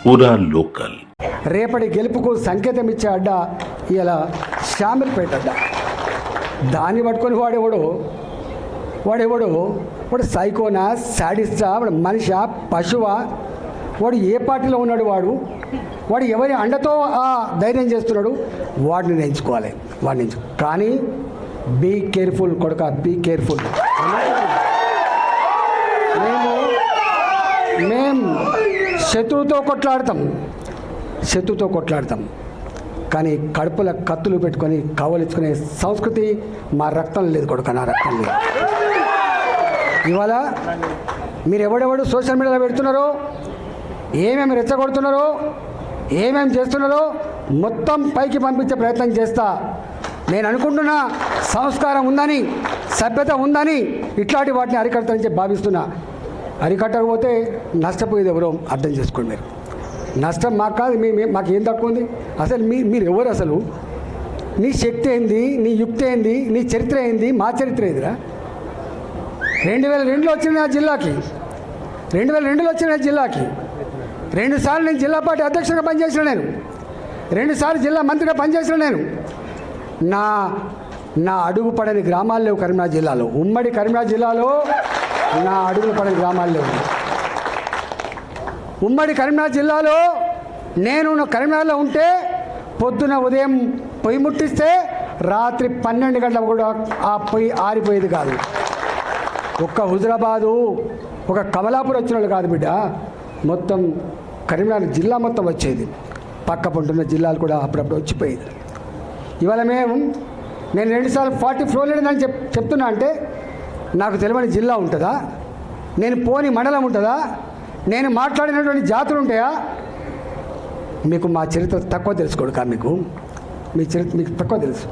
పూరా లోకల్. రేపటి గెలుపుకు సంకేతం ఇచ్చే అడ్డ ఇలా షామిల్పేట అడ్డ. దాన్ని పట్టుకొని వాడు సైకోనా, శాడిస్టా, వాడు మనిషా, పశువా, వాడు ఏ పార్టీలో ఉన్నాడు, వాడు ఎవరి అండతో ఆ ధైర్యం చేస్తున్నాడు, వాడిని ఎంచుకోవాలి. కానీ బీ కేర్ఫుల్ కొడుక, బీ కేర్ఫుల్. మేము శత్రువుతో కొట్లాడతాం కానీ కడుపుల కత్తులు పెట్టుకొని కవలించుకునే సంస్కృతి మా రక్తం లేదు కొడుక, నా రక్తం లేదు. ఇవాళ మీరు ఎవడెవడు సోషల్ మీడియాలో పెడుతున్నారో, ఏమేమి రెచ్చగొడుతున్నారో, ఏమేమి చేస్తున్నారో మొత్తం పైకి పంపించే ప్రయత్నం చేస్తా. నేను అనుకుంటున్నా సంస్కారం ఉందని, సభ్యత ఉందని ఇట్లాంటి వాటిని అరికడతానని భావిస్తున్నా. అరికట్టకపోతే నష్టపోయేది ఎవరో అర్థం చేసుకోండి. మీరు నష్టం మాకు కాదు, మాకు ఏం తక్కువ ఉంది? అసలు మీరు ఎవరు? అసలు నీ శక్తి ఏంది, నీ యుక్తి ఏంది, నీ చరిత్ర ఏంది, మా చరిత్ర ఏందిరా? 2002లో వచ్చిన నా జిల్లాకి, 2002లో వచ్చిన నా జిల్లాకి 2 సార్లు నేను జిల్లా పార్టీ అధ్యక్షుడిగా పనిచేసిన, నేను 2 సార్లు జిల్లా మంత్రిగా పనిచేసిన. నేను నా అడుగు పడని గ్రామాలు లేవు కరీంనగర్ జిల్లాలో. ఉమ్మడి కరీంనగర్ జిల్లాలో నా అడుగులు పడని గ్రామాలు లేవు. ఉమ్మడి కరీంనగర్ జిల్లాలో నేను కరీంనగర్లో ఉంటే పొద్దున ఉదయం పొయ్యి ముట్టిస్తే రాత్రి 12 గంటలకు కూడా ఆ పొయ్యి ఆరిపోయేది కాదు. ఒక్క హుజరాబాదు, ఒక కమలాపూర్ వచ్చిన వాళ్ళు కాదు బిడ్డ, మొత్తం కరీంనగర్ జిల్లా మొత్తం వచ్చేది. పక్క పంటున్న జిల్లాలు కూడా అప్పుడప్పుడు వచ్చిపోయేది. ఇవాళ నేను 2 సార్లు 40 ఫ్లోర్ లేదని చెప్తున్నా అంటే నాకు తెలియని జిల్లా ఉంటుందా? నేను పోని మండలం ఉంటుందా? నేను మాట్లాడినటువంటి జాతులు ఉంటాయా? మీకు మా చరిత్ర తక్కువ తెలుసుకోడు కా, మీ చరిత్ర మీకు తక్కువ తెలుసు.